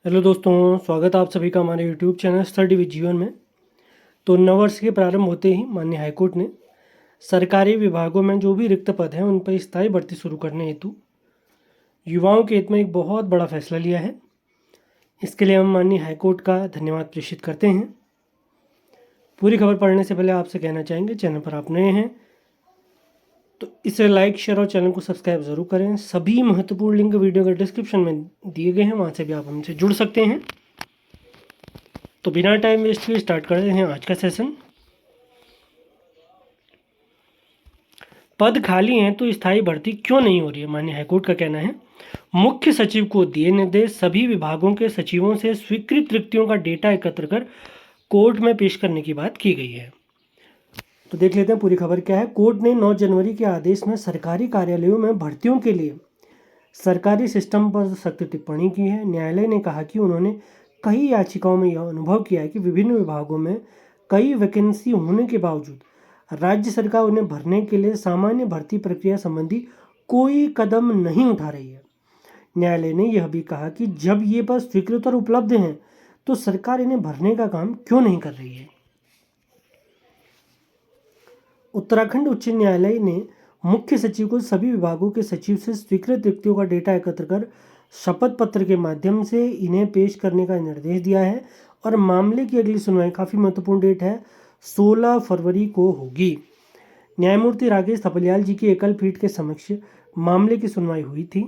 Hello दोस्तों, स्वागत है आप सभी का हमारे यूट्यूब चैनल स्टडी विद जीवन में। तो नववर्ष के प्रारंभ होते ही माननीय हाईकोर्ट ने सरकारी विभागों में जो भी रिक्त पद हैं उन पर स्थायी भर्ती शुरू करने हेतु युवाओं के हित में एक बहुत बड़ा फैसला लिया है। इसके लिए हम माननीय हाईकोर्ट का धन्यवाद प्रेषित करते हैं। पूरी खबर पढ़ने से पहले आपसे कहना चाहेंगे, चैनल पर आप नए हैं तो इसे लाइक, शेयर और चैनल को सब्सक्राइब ज़रूर करें। सभी महत्वपूर्ण लिंक वीडियो के डिस्क्रिप्शन में दिए गए हैं, वहाँ से भी आप हमसे जुड़ सकते हैं। तो बिना टाइम वेस्ट किए स्टार्ट करते हैं आज का सेशन। पद खाली हैं तो स्थायी भर्ती क्यों नहीं हो रही है? माननीय हाईकोर्ट का कहना है, मुख्य सचिव को दिए निर्देश सभी विभागों के सचिवों से स्वीकृत रिक्तियों का डेटा एकत्र कर कोर्ट में पेश करने की बात की गई है। तो देख लेते हैं पूरी खबर क्या है। कोर्ट ने 9 जनवरी के आदेश में सरकारी कार्यालयों में भर्तियों के लिए सरकारी सिस्टम पर सख्त टिप्पणी की है। न्यायालय ने कहा कि उन्होंने कई याचिकाओं में यह अनुभव किया है कि विभिन्न विभागों में कई वैकेंसी होने के बावजूद राज्य सरकार उन्हें भरने के लिए सामान्य भर्ती प्रक्रिया संबंधी कोई कदम नहीं उठा रही है। न्यायालय ने यह भी कहा कि जब ये पद स्वीकृत और उपलब्ध हैं तो सरकार इन्हें भरने का काम क्यों नहीं कर रही है। उत्तराखंड उच्च न्यायालय ने मुख्य सचिव को सभी विभागों के सचिव से स्वीकृत रिक्तियों का डेटा एकत्र कर शपथ पत्र के माध्यम से इन्हें पेश करने का निर्देश दिया है और मामले की अगली सुनवाई काफ़ी महत्वपूर्ण डेट है, 16 फरवरी को होगी। न्यायमूर्ति राकेश थपलियाल जी की एकल पीठ के समक्ष मामले की सुनवाई हुई थी।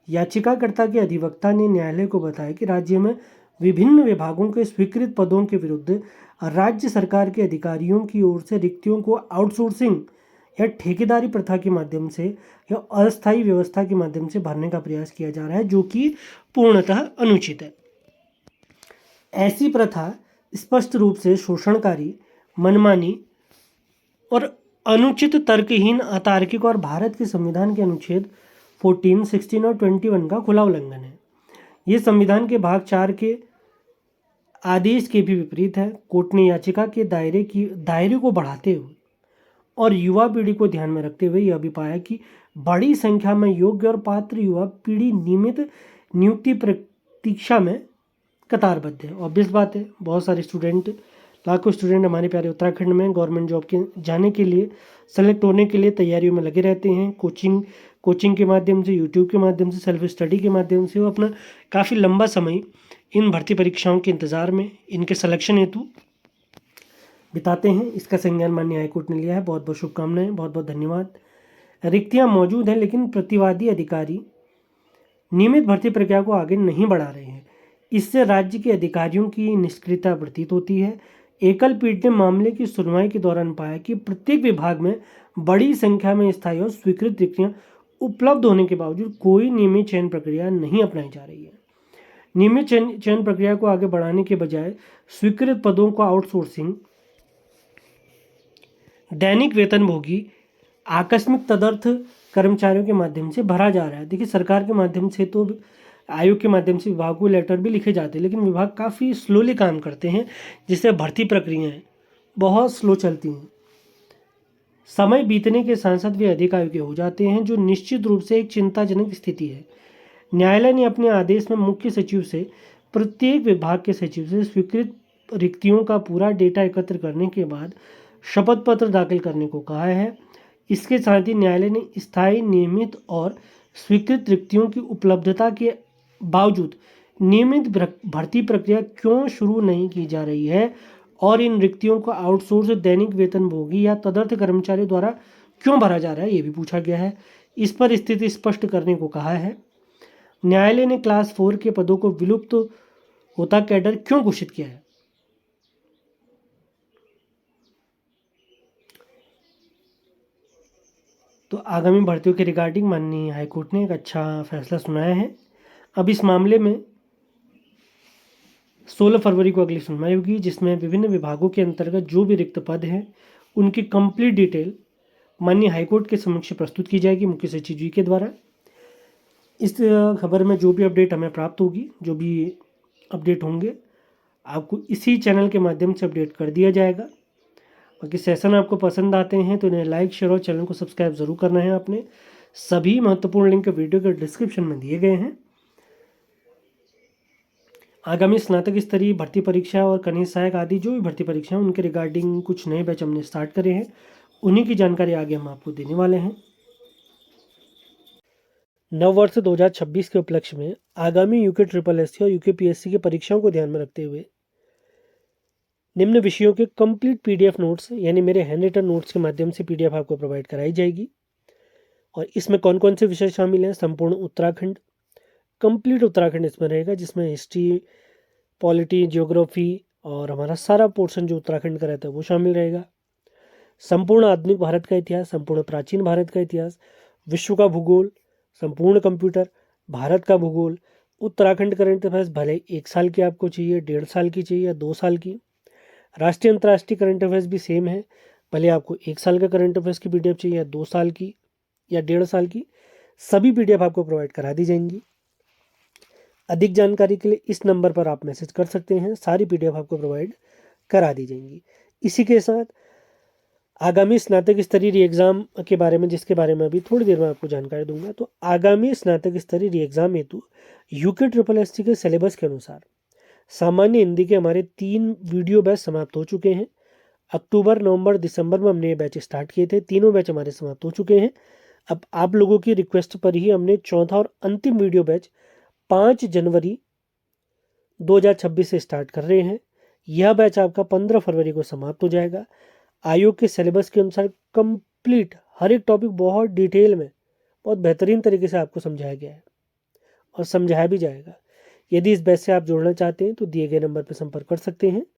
याचिकाकर्ता के अधिवक्ता ने न्यायालय को बताया कि राज्य में विभिन्न विभागों के स्वीकृत पदों के विरुद्ध राज्य सरकार के अधिकारियों की ओर से रिक्तियों को आउटसोर्सिंग या ठेकेदारी प्रथा के माध्यम से या अस्थायी व्यवस्था के माध्यम से भरने का प्रयास किया जा रहा है, जो कि पूर्णतः अनुचित है। ऐसी प्रथा स्पष्ट रूप से शोषणकारी, मनमानी और अनुचित, तर्कहीन, अतार्किक और भारत के संविधान के अनुच्छेद 14, 16 और 21 का खुला उल्लंघन है। ये संविधान के भाग 4 के आदेश के भी विपरीत है। कोर्ट ने याचिका के दायरे को बढ़ाते हुए और युवा पीढ़ी को ध्यान में रखते हुए यह भी पाया कि बड़ी संख्या में योग्य और पात्र युवा पीढ़ी नियमित नियुक्ति प्रतीक्षा में कतारबद्ध है। ऑब्वियस बात है, बहुत सारे स्टूडेंट, लाखों स्टूडेंट हमारे प्यारे उत्तराखंड में गवर्नमेंट जॉब के जाने के लिए, सेलेक्ट होने के लिए तैयारियों में लगे रहते हैं। कोचिंग के माध्यम से, यूट्यूब के माध्यम से, सेल्फ स्टडी के माध्यम से वो अपना काफ़ी लंबा समय इन भर्ती परीक्षाओं के इंतज़ार में, इनके सिलेक्शन हेतु बिताते हैं। इसका संज्ञान माननीय हाईकोर्ट ने लिया है। बहुत बहुत शुभकामनाएं, बहुत बहुत धन्यवाद। रिक्तियां मौजूद हैं लेकिन प्रतिवादी अधिकारी नियमित भर्ती प्रक्रिया को आगे नहीं बढ़ा रहे हैं। इससे राज्य के अधिकारियों की निष्क्रियता प्रतीत होती है। एकल पीठ ने मामले की सुनवाई के दौरान पाया कि प्रत्येक विभाग में बड़ी संख्या में स्थायी और स्वीकृत रिक्तियां उपलब्ध होने के बावजूद कोई नियमित चयन प्रक्रिया नहीं अपनाई जा रही है। नियमित चयन प्रक्रिया को आगे बढ़ाने के बजाय स्वीकृत पदों को आउटसोर्सिंग, दैनिक वेतनभोगी, आकस्मिक तदर्थ कर्मचारियों के माध्यम से भरा जा रहा है। देखिए, सरकार के माध्यम से तो आयोग के माध्यम से विभाग को लेटर भी लिखे जाते हैं, लेकिन विभाग काफ़ी स्लोली काम करते हैं, जिससे भर्ती प्रक्रियाएं बहुत स्लो चलती हैं। समय बीतने के साथ साथ वे अधिक आयु के हो जाते हैं, जो निश्चित रूप से एक चिंताजनक स्थिति है। न्यायालय ने अपने आदेश में मुख्य सचिव से प्रत्येक विभाग के सचिव से स्वीकृत रिक्तियों का पूरा डेटा एकत्र करने के बाद शपथ पत्र दाखिल करने को कहा है। इसके साथ ही न्यायालय ने स्थायी, नियमित और स्वीकृत रिक्तियों की उपलब्धता के बावजूद नियमित भर्ती प्रक्रिया क्यों शुरू नहीं की जा रही है और इन रिक्तियों को आउटसोर्स, दैनिक वेतनभोगी या तदर्थ कर्मचारियों द्वारा क्यों भरा जा रहा है, ये भी पूछा गया है। इस पर स्थिति स्पष्ट करने को कहा है। न्यायालय ने क्लास 4 के पदों को विलुप्त होता कैडर क्यों घोषित किया है। तो आगामी भर्तियों के रिगार्डिंग माननीय हाईकोर्ट ने एक अच्छा फैसला सुनाया है। अब इस मामले में 16 फरवरी को अगली सुनवाई होगी, जिसमें विभिन्न विभागों के अंतर्गत जो भी रिक्त पद हैं उनकी कंप्लीट डिटेल माननीय हाईकोर्ट के समक्ष प्रस्तुत की जाएगी मुख्य सचिव जी के द्वारा। इस खबर में जो भी अपडेट हमें प्राप्त होगी, जो भी अपडेट होंगे, आपको इसी चैनल के माध्यम से अपडेट कर दिया जाएगा। बाकी सेशन आपको पसंद आते हैं तो इन्हें लाइक, शेयर और चैनल को सब्सक्राइब ज़रूर करना है आपने। सभी महत्वपूर्ण लिंक वीडियो के डिस्क्रिप्शन में दिए गए हैं। आगामी स्नातक स्तरीय भर्ती परीक्षा और कनीय सहायक आदि जो भी भर्ती परीक्षा है उनके रिगार्डिंग कुछ नए बैच हमने स्टार्ट करे हैं, उन्हीं की जानकारी आगे हम आपको देने वाले हैं। नववर्ष 2026 के उपलक्ष्य में आगामी यूके ट्रिपल एस और यूके पीएससी की परीक्षाओं को ध्यान में रखते हुए निम्न विषयों के कंप्लीट पीडीएफ नोट्स यानी मेरे हैंड रिटन नोट्स के माध्यम से पीडीएफ आपको प्रोवाइड कराई जाएगी। और इसमें कौन कौन से विषय शामिल हैं? संपूर्ण उत्तराखंड, कंप्लीट उत्तराखंड इसमें रहेगा, जिसमें हिस्ट्री, पॉलिटी, ज्योग्राफी और हमारा सारा पोर्शन जो उत्तराखंड का रहता है वो शामिल रहेगा। संपूर्ण आधुनिक भारत का इतिहास, संपूर्ण प्राचीन भारत का इतिहास, विश्व का भूगोल, संपूर्ण कंप्यूटर, भारत का भूगोल, उत्तराखंड करंट अफेयर्स, भले 1 साल की आपको चाहिए, 1.5 साल की चाहिए या 2 साल की। राष्ट्रीय अंतर्राष्ट्रीय करंट अफेयर्स भी सेम है, भले आपको 1 साल का करंट अफेयर्स की पीडीएफ चाहिए या 2 साल की या 1.5 साल की, सभी पीडीएफ आपको प्रोवाइड करा दी जाएंगी। अधिक जानकारी के लिए इस नंबर पर आप मैसेज कर सकते हैं, सारी पीडीएफ आपको प्रोवाइड करा दी जाएंगी। इसी के साथ आगामी स्नातक स्तरीय एग्जाम के बारे में, जिसके बारे में अभी थोड़ी देर में आपको जानकारी दूंगा, तो आगामी स्नातक स्तरीय एग्जाम हेतु यूके ट्रिपल एससी के सिलेबस के अनुसार सामान्य हिंदी के हमारे 3 वीडियो बैच समाप्त हो चुके हैं। अक्टूबर, नवंबर, दिसंबर में हमने ये बैच स्टार्ट किए थे, तीनों बैच हमारे समाप्त हो चुके हैं। अब आप लोगों की रिक्वेस्ट पर ही हमने चौथा और अंतिम वीडियो बैच 5 जनवरी 2026 से स्टार्ट कर रहे हैं। यह बैच आपका 15 फरवरी को समाप्त हो जाएगा। आयोग के सिलेबस के अनुसार कंप्लीट हर एक टॉपिक बहुत डिटेल में, बहुत बेहतरीन तरीके से आपको समझाया गया है और समझाया भी जाएगा। यदि इस बैच से आप जुड़ना चाहते हैं तो दिए गए नंबर पर संपर्क कर सकते हैं।